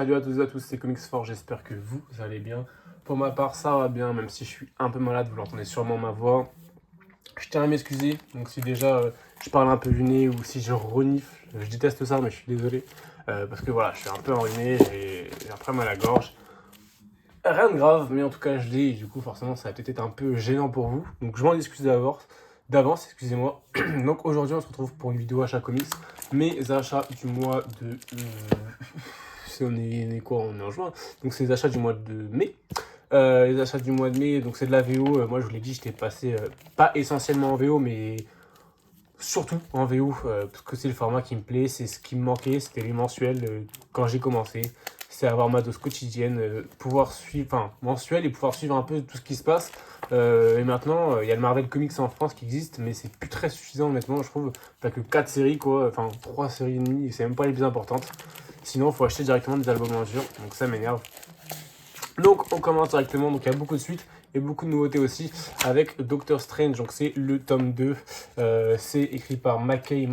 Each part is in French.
Salut à toutes et à tous, c'est Comics Fort, j'espère que vous allez bien. Pour ma part, ça va bien, même si je suis un peu malade, vous l'entendez sûrement ma voix. Je tiens à m'excuser, donc si déjà je parle un peu du nez ou si je renifle, je déteste ça, mais je suis désolé. Parce que voilà, je suis un peu enrhumé, j'ai un peu mal à la gorge. Rien de grave, mais en tout cas je l'ai, et du coup forcément ça va peut-être être un peu gênant pour vous. Donc je m'en excuse d'avance, excusez-moi. Donc aujourd'hui on se retrouve pour une vidéo achat comics, mes achats du mois de... on est quoi? On est en juin. Donc c'est les achats du mois de mai. Les achats du mois de mai, donc c'est de la VO. Moi je vous l'ai dit, j'étais passé pas essentiellement en VO, mais surtout en VO, parce que c'est le format qui me plaît, c'est ce qui me manquait, c'était les mensuels quand j'ai commencé. C'est avoir ma dose quotidienne, pouvoir suivre, enfin mensuelle et pouvoir suivre un peu tout ce qui se passe. Et maintenant, il y a le Marvel Comics en France qui existe, mais c'est plus très suffisant honnêtement, je trouve. T'as que 4 séries quoi, enfin 3 séries et demie, et c'est même pas les plus importantes. Sinon, il faut acheter directement des albums en dur, donc ça m'énerve. Donc on commence directement, donc il y a beaucoup de suites et beaucoup de nouveautés aussi avec Doctor Strange, donc c'est le tome 2, c'est écrit par Mackay,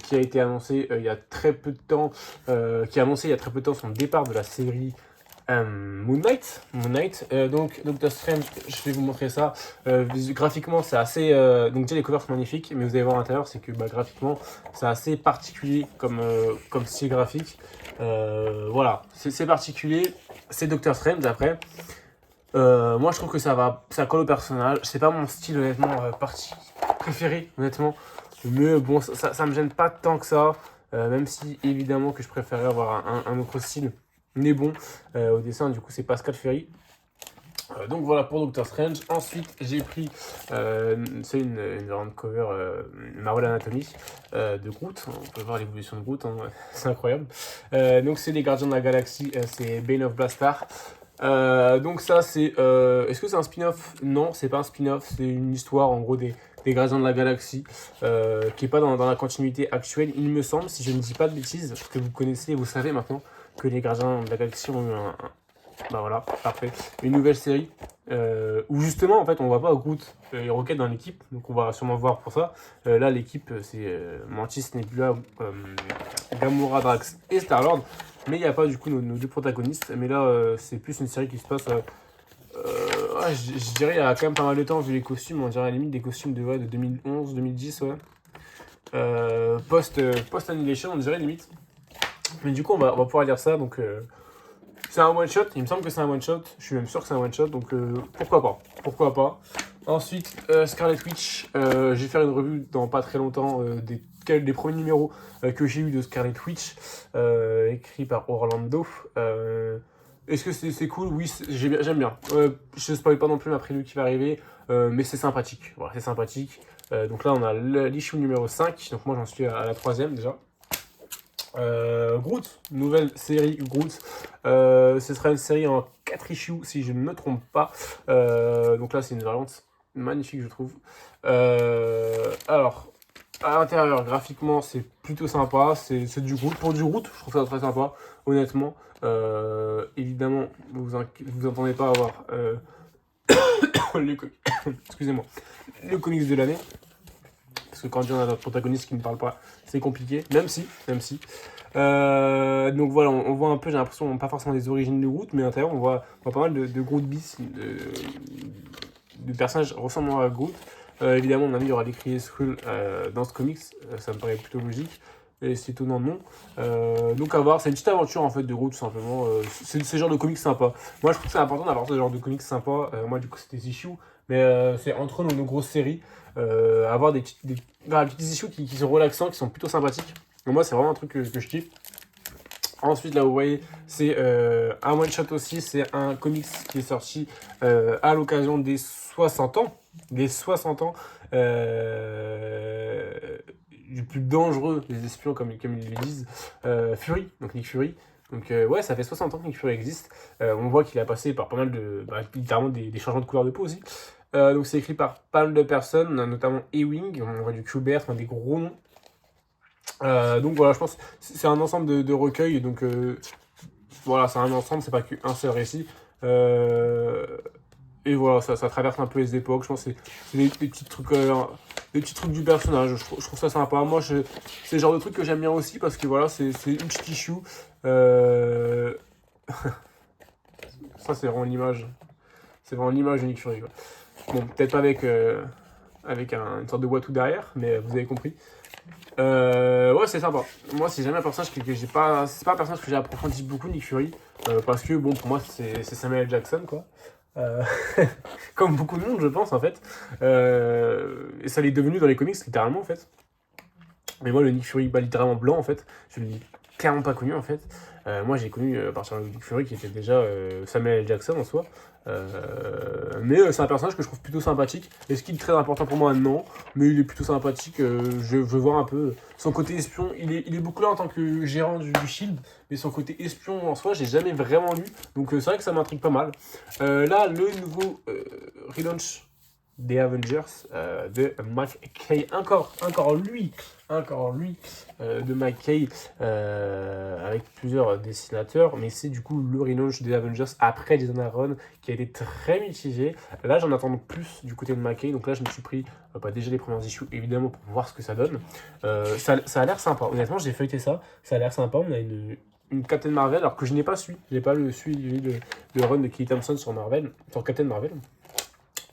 qui a été annoncé il y a très peu de temps, qui a annoncé il y a très peu de temps son départ de la série Moon Knight. Donc Doctor Strange, je vais vous montrer ça. Graphiquement, c'est assez. Donc déjà les covers sont magnifiques, mais vous allez voir à l'intérieur, c'est que graphiquement, c'est assez particulier comme style graphique. Voilà, c'est particulier. C'est Doctor Strange après. Moi, je trouve que ça colle au personnage. C'est pas mon style honnêtement préféré honnêtement, mais bon, ça me gêne pas tant que ça. Même si évidemment que je préférerais avoir un autre style. Mais bon, au dessin, du coup, c'est Pascal Ferry. Donc voilà pour Doctor Strange. Ensuite, j'ai pris c'est une variante cover Marvel Anatomy de Groot. On peut voir l'évolution de Groot, hein. C'est incroyable. Donc c'est les Gardiens de la Galaxie, c'est Bane of Blastar. Donc ça c'est... Est-ce que c'est un spin-off? Non, c'est pas un spin-off, c'est une histoire en gros des Gardiens de la Galaxie qui est pas dans la continuité actuelle, il me semble, si je ne dis pas de bêtises, parce que vous connaissez, vous savez maintenant que les Gardiens de la Galaxie ont eu bah voilà, parfait. Une nouvelle série où justement en fait on voit pas Groot et Rocket dans l'équipe, donc on va sûrement voir pour ça. Là l'équipe c'est Mantis, Nebula, Gamora, Drax et Star-Lord. Mais il n'y a pas du coup nos deux protagonistes. Mais là c'est plus une série qui se passe, je dirais il y a quand même pas mal de temps vu les costumes. On dirait à la limite des costumes de 2011, 2010 ouais. Post-Annihilation on dirait limite. Mais du coup on va pouvoir lire ça donc... c'est un one shot, il me semble que c'est un one shot, je suis même sûr que c'est un one shot, donc pourquoi pas, pourquoi pas. Ensuite, Scarlet Witch, je vais faire une revue dans pas très longtemps des premiers numéros que j'ai eu de Scarlet Witch, écrit par Orlando. Est-ce que c'est cool? Oui, j'aime bien. Je ne spoil pas non plus ma prévue qui va arriver, mais c'est sympathique. Voilà, c'est sympathique. Donc là, on a l'issue numéro 5, donc moi j'en suis à la troisième déjà. Groot, nouvelle série Groot. Ce sera une série en 4 issues si je ne me trompe pas. Donc là c'est une variante magnifique je trouve. Alors à l'intérieur graphiquement c'est plutôt sympa, c'est du Groot. Pour du Groot je trouve ça très sympa honnêtement. Évidemment vous entendez pas avoir excusez-moi, le comics de l'année. Parce que quand on a notre protagoniste qui ne parle pas, c'est compliqué, même si. Donc voilà, on voit un peu, j'ai l'impression, pas forcément des origines de Groot, mais à l'intérieur, on voit pas mal de Groot bis, de personnages ressemblant à Groot. Évidemment, on a mis, il y aura l'écrit Skrull dans ce comics, ça me paraît plutôt logique. Et c'est étonnant non. Donc à voir, c'est une petite aventure en fait de Groot tout simplement. C'est ce genre de comics sympa. Moi je trouve que c'est important d'avoir ce genre de comics sympa. Moi du coup c'était des issues, mais c'est entre nos grosses séries. Avoir des petits issues qui sont relaxants, qui sont plutôt sympathiques. Donc moi c'est vraiment un truc que je kiffe. Ensuite, là, vous voyez, c'est un one-shot aussi. C'est un comics qui est sorti à l'occasion des 60 ans. Des 60 ans du plus dangereux des espions, comme ils le disent. Fury, donc Nick Fury. Donc ouais, ça fait 60 ans que Nick Fury existe. On voit qu'il a passé par pas mal de... littéralement des changements de couleur de peau aussi. Donc c'est écrit par pas mal de personnes, notamment Ewing, on voit du Kubert, des gros noms. Donc voilà, je pense que c'est un ensemble de recueils, donc voilà, c'est un ensemble, c'est pas qu'un seul récit. et voilà, ça traverse un peu les époques. Je pense que c'est des petits trucs du personnage. Je trouve ça sympa. Moi, c'est le genre de truc que j'aime bien aussi parce que voilà, c'est une petite issue. Euh, Ça, c'est vraiment l'image. C'est vraiment l'image de Nick Fury, quoi. Bon, peut-être pas avec une sorte de Watu derrière, mais vous avez compris. Ouais, c'est sympa. Moi, c'est jamais un personnage que j'ai pas. C'est pas un personnage que j'ai approfondi beaucoup, Nick Fury. Parce que, bon, pour moi, c'est Samuel L. Jackson, quoi. Euh, Comme beaucoup de monde, je pense, en fait. Et ça l'est devenu dans les comics, littéralement, en fait. Mais moi, le Nick Fury, bah, littéralement blanc, en fait, je l'ai clairement pas connu, en fait. Moi, j'ai connu à partir de Nick Fury qui était déjà Samuel L. Jackson en soi. Mais c'est un personnage que je trouve plutôt sympathique. Est-ce qu'il est très important pour moi? Non. Mais il est plutôt sympathique. Je veux voir un peu son côté espion. Il est beaucoup là en tant que gérant du Shield. Mais son côté espion en soi, j'ai jamais vraiment lu. Donc c'est vrai que ça m'intrigue pas mal. Là, le nouveau relaunch des Avengers de Mike Kay. Encore lui de Mike Kay avec plusieurs dessinateurs, mais c'est du coup le relaunch des Avengers après Jason Aaron qui a été très mitigé. Là, j'en attends plus du côté de Mike Kay, donc là, je me suis pris déjà les premières issues évidemment pour voir ce que ça donne. Ça a l'air sympa, honnêtement, j'ai feuilleté ça, ça a l'air sympa. On a une Captain Marvel, alors que je n'ai pas suivi, j'ai pas suivi le run de Kelly Thompson sur Marvel, sur Captain Marvel.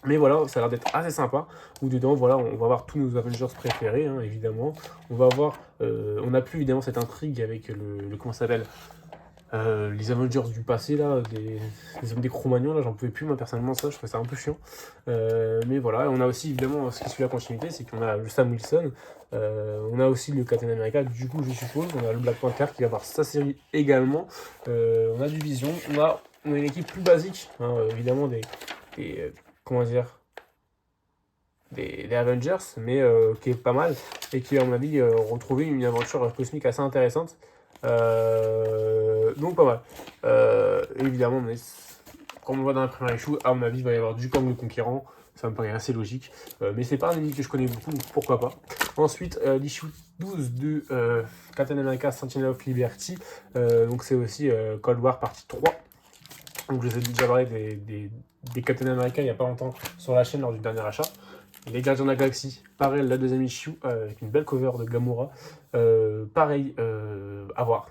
Mais voilà, ça a l'air d'être assez sympa. Où dedans, voilà, on va voir tous nos Avengers préférés, hein, évidemment. On va voir, on n'a plus évidemment cette intrigue avec comment ça s'appelle, les Avengers du passé là, les hommes des Cro-Magnons là, j'en pouvais plus moi personnellement ça, je trouvais ça un peu chiant. Mais voilà, on a aussi évidemment ce qui suit la continuité, c'est qu'on a le Sam Wilson, on a aussi le Captain America, du coup je suppose, on a le Black Panther qui va avoir sa série également, on a du Vision, on a une équipe plus basique, hein, évidemment des comment dire, des Avengers, mais qui est pas mal et qui, à mon avis, retrouvait une aventure cosmique assez intéressante. Donc, pas mal. Évidemment, mais comme on voit dans la première issue, à mon avis, il va y avoir du Kang le Conquérant. Ça me paraît assez logique. Mais c'est pas un ennemi que je connais beaucoup, donc pourquoi pas. Ensuite, l'issue 12 de Captain America Sentinel of Liberty. Donc, c'est aussi Cold War partie 3. Donc, je vous ai déjà parlé des Captain America il n'y a pas longtemps sur la chaîne lors du dernier achat. Les Gardiens de la Galaxie, pareil, la deuxième issue avec une belle cover de Gamora. Pareil, à voir,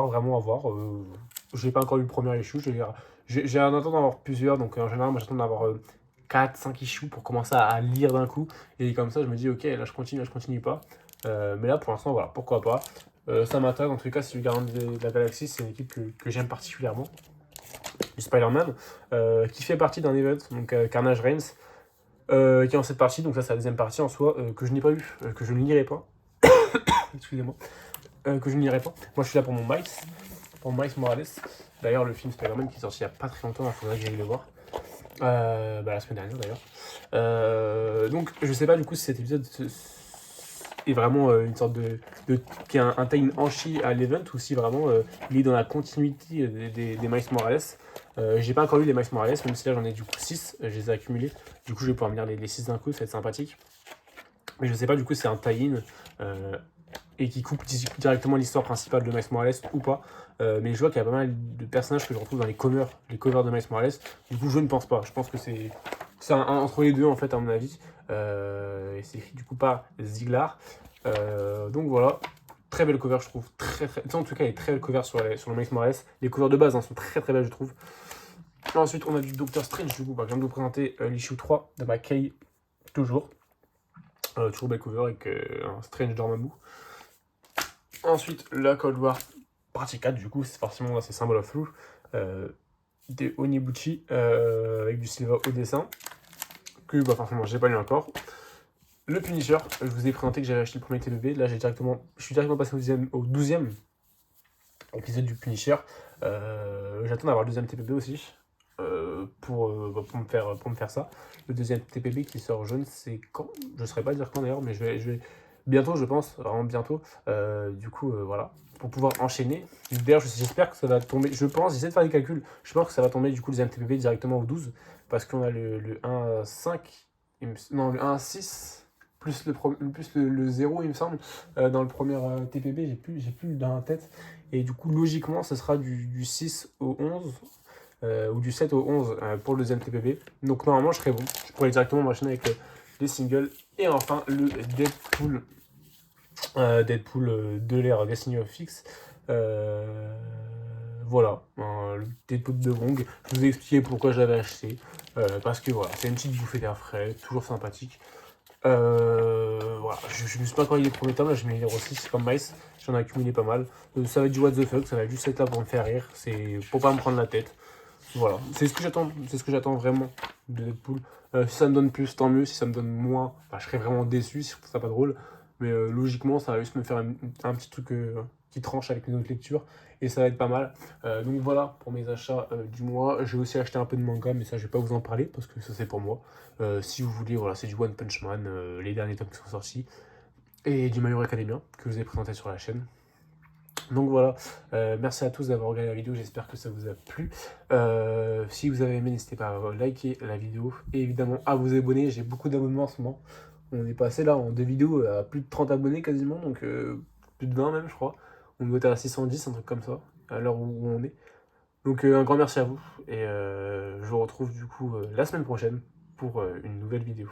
vraiment à voir. Je n'ai pas encore lu le premier issue, j'ai un attente d'en avoir plusieurs, donc en général, moi j'attends d'avoir 4-5 issues pour commencer à lire d'un coup. Et comme ça, je me dis, ok, là je continue pas. Mais là pour l'instant, voilà, pourquoi pas. Ça m'intéresse, en tout cas, si le Gardien de la Galaxie, c'est une équipe que j'aime particulièrement. Du Spider-Man, qui fait partie d'un event, donc Carnage Reigns. Qui est en cette partie, donc ça c'est la deuxième partie en soi, que je n'ai pas eu, que je ne lirai pas. Excusez-moi. Que je ne lirai pas. Moi je suis là pour Miles Morales. D'ailleurs, le film Spider-Man qui est sorti il n'y a pas très longtemps, il faudrait que j'aille le voir. La semaine dernière d'ailleurs. Donc je sais pas du coup si cet épisode est vraiment une sorte qui est un tie-in enchi à l'event ou si vraiment il est dans la continuité des Miles Morales. J'ai pas encore lu les Miles Morales, même si là j'en ai du coup 6, je les ai accumulés. Du coup je vais pouvoir me lire les 6 d'un coup, ça va être sympathique. Mais je sais pas du coup si c'est un tie-in et qui coupe directement l'histoire principale de Miles Morales ou pas. Mais je vois qu'il y a pas mal de personnages que je retrouve dans les covers de Miles Morales. Du coup je ne pense pas, je pense que c'est entre les deux en fait à mon avis. Et c'est écrit du coup par Ziglar. Donc voilà, très belle cover je trouve, très en tout cas il y a très belle cover sur le Miles Morales. Les covers de base hein, sont très belles je trouve. Ensuite on a du Doctor Strange du coup, je viens de vous présenter l'issue 3 de McKay, toujours. Toujours belle cover avec un Strange Dormammu. Ensuite la Cold War partie 4 du coup, c'est forcément là c'est Symbol of Truth de Onibuchi avec du Silva au dessin. Que forcément j'ai pas lu encore. Le Punisher, je vous ai présenté que j'avais acheté le premier TPB, là je suis directement passé au 12e épisode du Punisher. J'attends d'avoir le deuxième TPB aussi pour me faire ça. Le deuxième TPB qui sort je ne sais quand, je ne saurais pas dire quand d'ailleurs, mais je vais bientôt je pense, vraiment bientôt. Du coup voilà, pour pouvoir enchaîner. D'ailleurs j'espère que ça va tomber, j'essaie de faire des calculs, je pense que ça va tomber du coup le deuxième TPB directement au 12, parce qu'on a le 1-5, non le 1-6, plus le 0 il me semble, dans le premier TPB, j'ai plus dans la tête, et du coup logiquement ce sera du 6 au 11, ou du 7 au 11 pour le deuxième TPB. Donc normalement je serai bon, je pourrais directement m'enchaîner avec les singles. Et enfin le Deadpool de l'ère Destiny of Fix. Voilà, le Deadpool de Wong. Je vous ai expliqué pourquoi je l'avais acheté. Parce que voilà, c'est une petite bouffée d'air frais, toujours sympathique. Voilà, je me suis pas encore eu les premiers tomes, là je mets les 06 comme Mice, j'en ai accumulé pas mal. Ça va être du what the fuck, ça va juste être là pour me faire rire, c'est pour pas me prendre la tête. Voilà, c'est ce que j'attends vraiment de Deadpool. Si ça me donne plus, tant mieux. Si ça me donne moins, bah, je serais vraiment déçu si je trouve ça pas drôle. Mais logiquement, ça va juste me faire un petit truc qui tranche avec mes autres lectures. Et ça va être pas mal. Donc voilà pour mes achats du mois. J'ai aussi acheté un peu de manga, mais ça, je vais pas vous en parler parce que ça, c'est pour moi. Si vous voulez, voilà, c'est du One Punch Man, les derniers tomes qui sont sortis. Et du My Hero Academia que je vous ai présenté sur la chaîne. Donc voilà, merci à tous d'avoir regardé la vidéo, j'espère que ça vous a plu. Si vous avez aimé, n'hésitez pas à liker la vidéo et évidemment à vous abonner. J'ai beaucoup d'abonnements en ce moment. On est passé là en 2 vidéos à plus de 30 abonnés quasiment, donc plus de 20 même je crois. On doit être à 610, un truc comme ça, à l'heure où on est. Donc un grand merci à vous et je vous retrouve du coup la semaine prochaine pour une nouvelle vidéo.